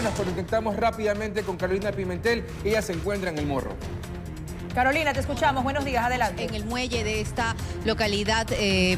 zona. Nos conectamos rápidamente con Carolina Pimentel. Ella se encuentra en El Morro. Carolina, te escuchamos. Buenos días, adelante. En el muelle de esta localidad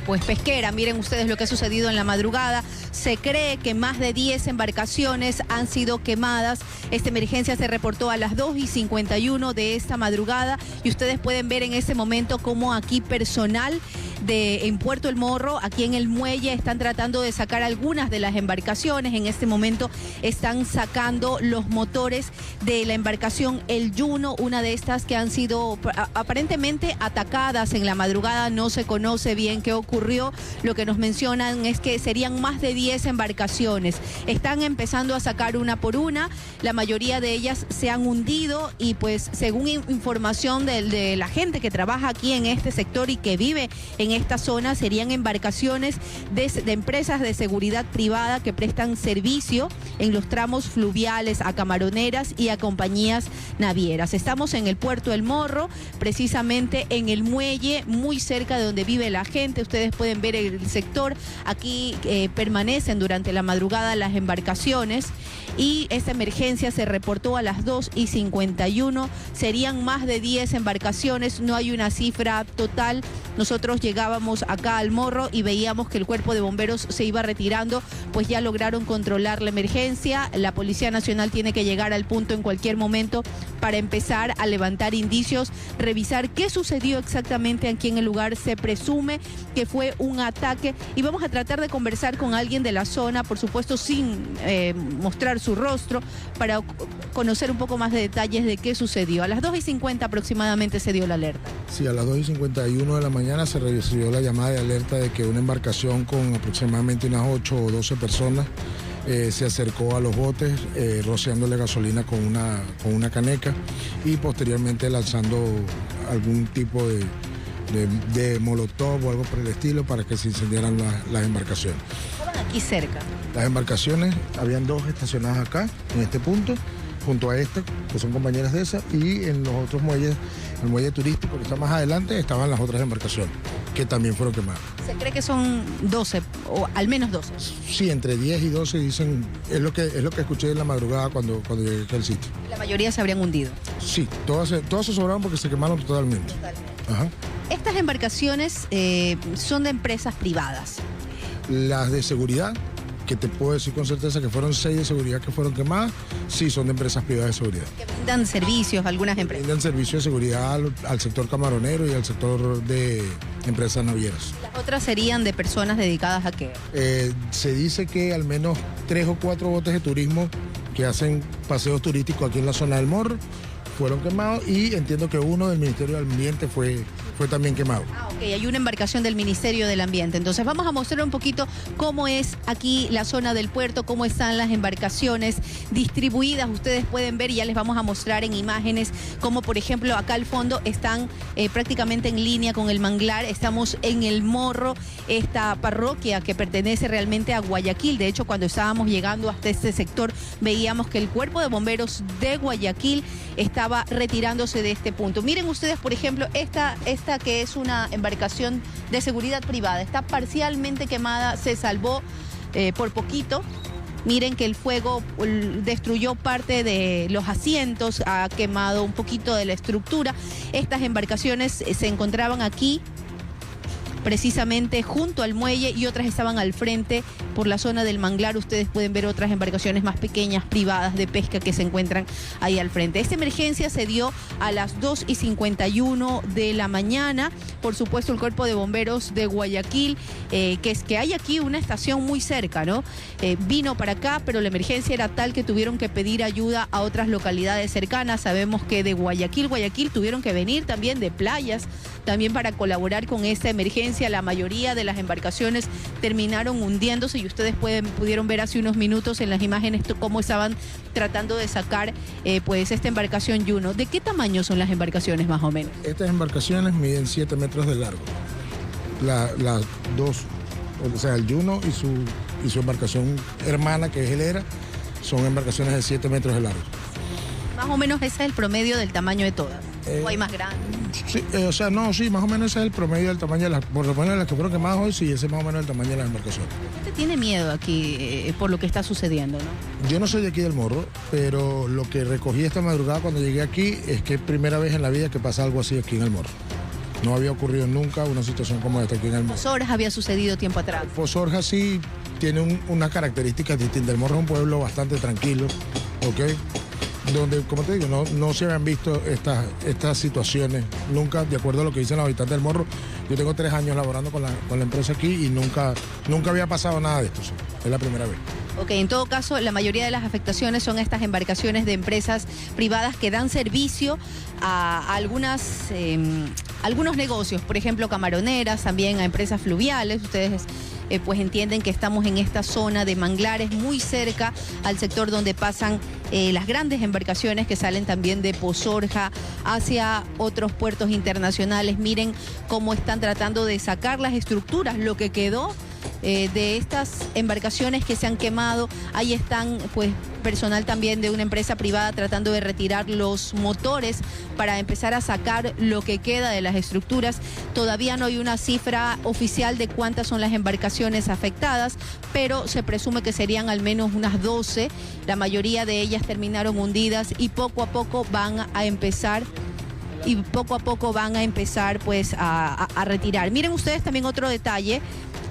pues pesquera, miren ustedes lo que ha sucedido en la madrugada. Se cree que más de 10 embarcaciones han sido quemadas. Esta emergencia se reportó a las 2:51 de esta madrugada y ustedes pueden ver en ese momento cómo aquí personal en Puerto El Morro, aquí en el muelle, están tratando de sacar algunas de las embarcaciones. En este momento están sacando los motores de la embarcación El Juno, una de estas que han sido aparentemente atacadas en la madrugada. No se conoce bien qué ocurrió. Lo que nos mencionan es que serían más de 10 embarcaciones. Están empezando a sacar una por una. La mayoría de ellas se han hundido y pues según información de la gente que trabaja aquí en este sector y que vive en esta zona, serían embarcaciones de empresas de seguridad privada que prestan servicio en los tramos fluviales a camaroneras y a compañías navieras. Estamos en el Puerto El Morro, precisamente en el muelle, muy cerca de donde vive la gente. Ustedes pueden ver el sector. Aquí permanecen durante la madrugada las embarcaciones y esta emergencia se reportó a las 2:51. Serían más de 10 embarcaciones, no hay una cifra total. Nosotros llegábamos acá al Morro y veíamos que el cuerpo de bomberos se iba retirando, pues ya lograron controlar la emergencia. La Policía Nacional tiene que llegar al punto en cualquier momento para empezar a levantar indicios, revisar qué sucedió exactamente aquí en el lugar. Se presume que fue un ataque y vamos a tratar de conversar con alguien de la zona, por supuesto sin mostrar su rostro, para conocer un poco más de detalles de qué sucedió. A las 2:50 aproximadamente se dio la alerta. Sí, a las 2:51 de la mañana se recibió la llamada de alerta de que una embarcación con aproximadamente unas 8 o 12 personas se acercó a los botes rociándole gasolina con una caneca y posteriormente lanzando algún tipo de molotov o algo por el estilo para que se incendiaran las embarcaciones. Estaban aquí cerca. Las embarcaciones, habían dos estacionadas acá, en este punto, junto a esta, que son compañeras de esa, y en los otros muelles, el muelle turístico que está más adelante, estaban las otras embarcaciones, que también fueron quemadas. ¿Se cree que son 12, o al menos 12? Sí, entre 10 y 12 dicen, es lo que escuché en la madrugada cuando llegué aquí al sitio. La mayoría se habrían hundido. Sí, todas se sobraron porque se quemaron totalmente. Ajá. Estas embarcaciones son de empresas privadas. Las de seguridad, que te puedo decir con certeza que fueron 6 de seguridad que fueron quemadas, sí son de empresas privadas de seguridad. Que brindan servicios a algunas empresas. Brindan servicios de seguridad al sector camaronero y al sector de empresas navieras. ¿Las otras serían de personas dedicadas a qué? Se dice que al menos 3 o 4 botes de turismo que hacen paseos turísticos aquí en la zona del Morro fueron quemados y entiendo que uno del Ministerio del Ambiente fue también quemado. Ok, hay una embarcación del Ministerio del Ambiente. Entonces vamos a mostrar un poquito cómo es aquí la zona del puerto, cómo están las embarcaciones distribuidas. Ustedes pueden ver y ya les vamos a mostrar en imágenes como por ejemplo acá al fondo están prácticamente en línea con el manglar. Estamos en El Morro, esta parroquia que pertenece realmente a Guayaquil. De hecho, cuando estábamos llegando hasta este sector veíamos que el cuerpo de bomberos de Guayaquil estaba retirándose de este punto. Miren ustedes, por ejemplo, esta que es una embarcación de seguridad privada, está parcialmente quemada, se salvó por poquito. Miren que el fuego destruyó parte de los asientos, ha quemado un poquito de la estructura. Estas embarcaciones se encontraban aquí, precisamente junto al muelle, y otras estaban al frente por la zona del manglar. Ustedes pueden ver otras embarcaciones más pequeñas, privadas de pesca, que se encuentran ahí al frente. Esta emergencia se dio a las 2:51 de la mañana. Por supuesto, el Cuerpo de Bomberos de Guayaquil, que hay aquí una estación muy cerca, ¿no? Vino para acá, pero la emergencia era tal que tuvieron que pedir ayuda a otras localidades cercanas. Sabemos que de Guayaquil tuvieron que venir también de Playas, también para colaborar con esta emergencia. La mayoría de las embarcaciones terminaron hundiéndose y ustedes pudieron ver hace unos minutos en las imágenes cómo estaban tratando de sacar pues esta embarcación Juno. ¿De qué tamaño son las embarcaciones más o menos? Estas embarcaciones miden 7 metros de largo. Las dos, o sea, el Juno y su embarcación hermana, que es el Era, son embarcaciones de 7 metros de largo. Más o menos ese es el promedio del tamaño de todas. ¿O hay más grandes? Sí, sí, más o menos ese es el promedio del tamaño de las, por lo menos las que fueron quemadas hoy, sí, ese es más o menos el tamaño de las embarcaciones. Este tiene miedo aquí por lo que está sucediendo, ¿no? Yo no soy de aquí del Morro, pero lo que recogí esta madrugada cuando llegué aquí es que es primera vez en la vida que pasa algo así aquí en el Morro. No había ocurrido nunca una situación como esta aquí en el Morro. Posorja había sucedido tiempo atrás. Posorja sí tiene unas características distintas. El Morro es un pueblo bastante tranquilo, ¿ok? Donde, como te digo, no se habían visto estas situaciones nunca, de acuerdo a lo que dicen los habitantes del Morro. Yo tengo 3 años laborando con la empresa aquí y nunca había pasado nada de esto. Es la primera vez. Ok, en todo caso, la mayoría de las afectaciones son estas embarcaciones de empresas privadas que dan servicio a algunos negocios, por ejemplo, camaroneras, también a empresas fluviales. Ustedes pues entienden que estamos en esta zona de manglares muy cerca al sector donde pasan las grandes embarcaciones que salen también de Posorja hacia otros puertos internacionales. Miren cómo están tratando de sacar las estructuras, lo que quedó de estas embarcaciones que se han quemado. Ahí están pues personal también de una empresa privada tratando de retirar los motores para empezar a sacar lo que queda de las estructuras. Todavía no hay una cifra oficial de cuántas son las embarcaciones afectadas, pero se presume que serían al menos unas 12. La mayoría de ellas terminaron hundidas y poco a poco van a empezar pues a retirar. Miren ustedes también otro detalle.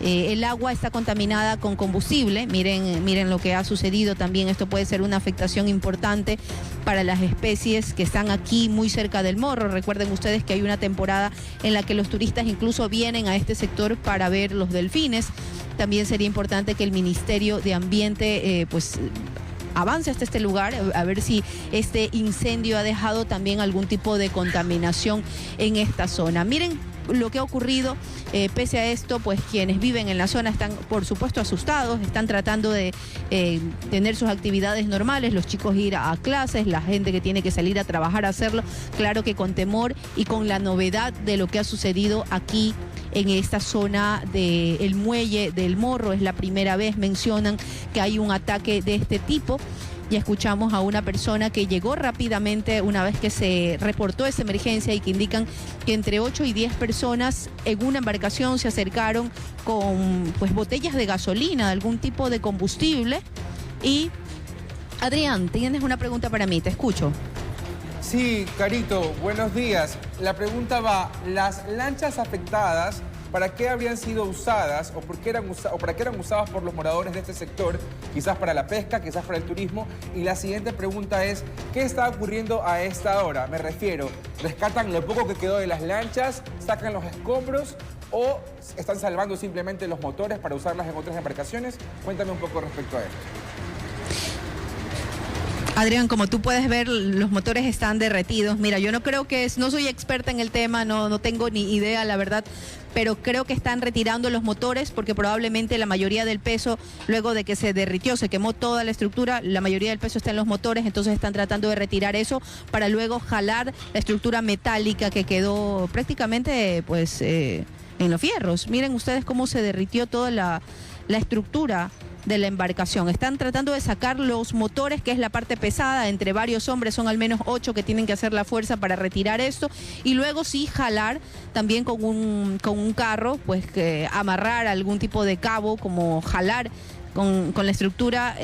El agua está contaminada con combustible. Miren lo que ha sucedido también. Esto puede ser una afectación importante para las especies que están aquí muy cerca del Morro. Recuerden ustedes que hay una temporada en la que los turistas incluso vienen a este sector para ver los delfines. También sería importante que el Ministerio de Ambiente pues avance hasta este lugar, a ver si este incendio ha dejado también algún tipo de contaminación en esta zona. Miren lo que ha ocurrido. Pese a esto, pues quienes viven en la zona están, por supuesto, asustados, están tratando de tener sus actividades normales, los chicos ir a clases, la gente que tiene que salir a trabajar, a hacerlo, claro que con temor y con la novedad de lo que ha sucedido aquí en esta zona del muelle del Morro. Es la primera vez, mencionan, que hay un ataque de este tipo. Ya escuchamos a una persona que llegó rápidamente una vez que se reportó esa emergencia y que indican que entre 8 y 10 personas en una embarcación se acercaron con pues botellas de gasolina, de algún tipo de combustible. Y Adrián, tienes una pregunta para mí, te escucho. Sí, Carito, buenos días. La pregunta va, las lanchas afectadas, ¿para qué habrían sido usadas o para qué eran usadas por los moradores de este sector? Quizás para la pesca, quizás para el turismo. Y la siguiente pregunta es, ¿qué está ocurriendo a esta hora? Me refiero, ¿rescatan lo poco que quedó de las lanchas, sacan los escombros o están salvando simplemente los motores para usarlas en otras embarcaciones? Cuéntame un poco respecto a esto. Adrián, como tú puedes ver, los motores están derretidos. Mira, yo no creo que no soy experta en el tema, no tengo ni idea, la verdad, pero creo que están retirando los motores porque probablemente la mayoría del peso, luego de que se derritió, se quemó toda la estructura, la mayoría del peso está en los motores, entonces están tratando de retirar eso para luego jalar la estructura metálica que quedó prácticamente pues en los fierros. Miren ustedes cómo se derritió toda la estructura de la embarcación. Están tratando de sacar los motores, que es la parte pesada. Entre varios hombres son al menos 8 que tienen que hacer la fuerza para retirar esto y luego sí jalar también con un carro, pues que amarrar algún tipo de cabo, como jalar con la estructura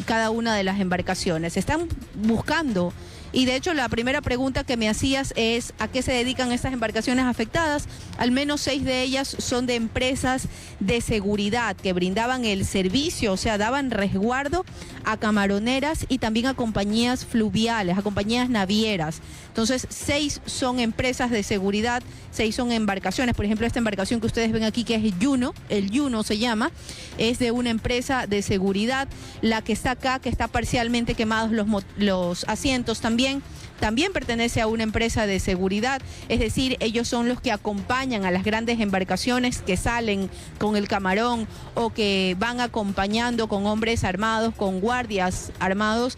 cada una de las embarcaciones. Están buscando. Y de hecho la primera pregunta que me hacías es ¿a qué se dedican estas embarcaciones afectadas? Al menos 6 de ellas son de empresas de seguridad que brindaban el servicio, o sea, daban resguardo a camaroneras y también a compañías fluviales, a compañías navieras. Entonces 6 son empresas de seguridad, 6 son embarcaciones. Por ejemplo, esta embarcación que ustedes ven aquí, que es el Juno se llama, es de una empresa de seguridad. La que está acá, que está parcialmente quemados los asientos también pertenece a una empresa de seguridad, es decir, ellos son los que acompañan a las grandes embarcaciones que salen con el camarón o que van acompañando con hombres armados, con guardias armados,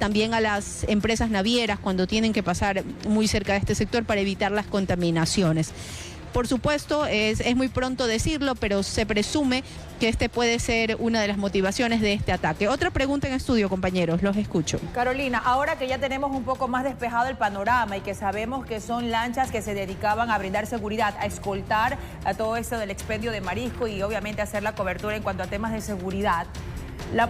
también a las empresas navieras cuando tienen que pasar muy cerca de este sector para evitar las contaminaciones. Por supuesto, es muy pronto decirlo, pero se presume que este puede ser una de las motivaciones de este ataque. Otra pregunta en estudio, compañeros, los escucho. Carolina, ahora que ya tenemos un poco más despejado el panorama y que sabemos que son lanchas que se dedicaban a brindar seguridad, a escoltar a todo esto del expendio de marisco y obviamente hacer la cobertura en cuanto a temas de seguridad,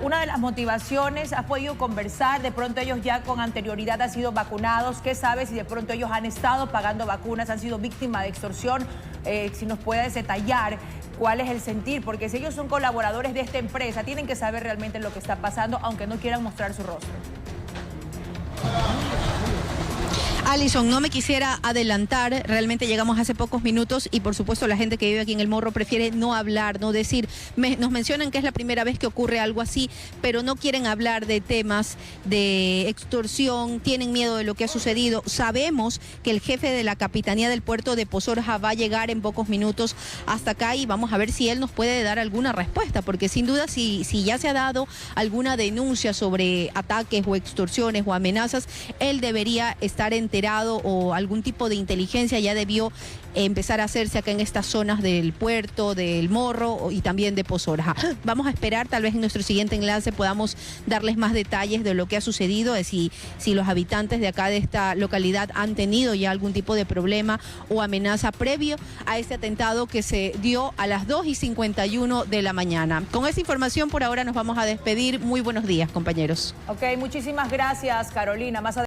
una de las motivaciones, ¿has podido conversar? De pronto ellos ya con anterioridad han sido vacunados. ¿Qué sabes si de pronto ellos han estado pagando vacunas, han sido víctimas de extorsión? Si nos puedes detallar cuál es el sentir, porque si ellos son colaboradores de esta empresa, tienen que saber realmente lo que está pasando, aunque no quieran mostrar su rostro. Alison, no me quisiera adelantar, realmente llegamos hace pocos minutos y por supuesto la gente que vive aquí en El Morro prefiere no hablar, no decir, nos mencionan que es la primera vez que ocurre algo así, pero no quieren hablar de temas de extorsión, tienen miedo de lo que ha sucedido. Sabemos que el jefe de la Capitanía del Puerto de Pozorja va a llegar en pocos minutos hasta acá y vamos a ver si él nos puede dar alguna respuesta, porque sin duda si ya se ha dado alguna denuncia sobre ataques o extorsiones o amenazas, él debería estar enterado o algún tipo de inteligencia ya debió empezar a hacerse acá en estas zonas del puerto, del Morro y también de Pozorja. Vamos a esperar, tal vez en nuestro siguiente enlace podamos darles más detalles de lo que ha sucedido, de si los habitantes de acá de esta localidad han tenido ya algún tipo de problema o amenaza previo a este atentado que se dio a las 2:51 de la mañana. Con esta información por ahora nos vamos a despedir. Muy buenos días, compañeros. Ok, muchísimas gracias, Carolina. Más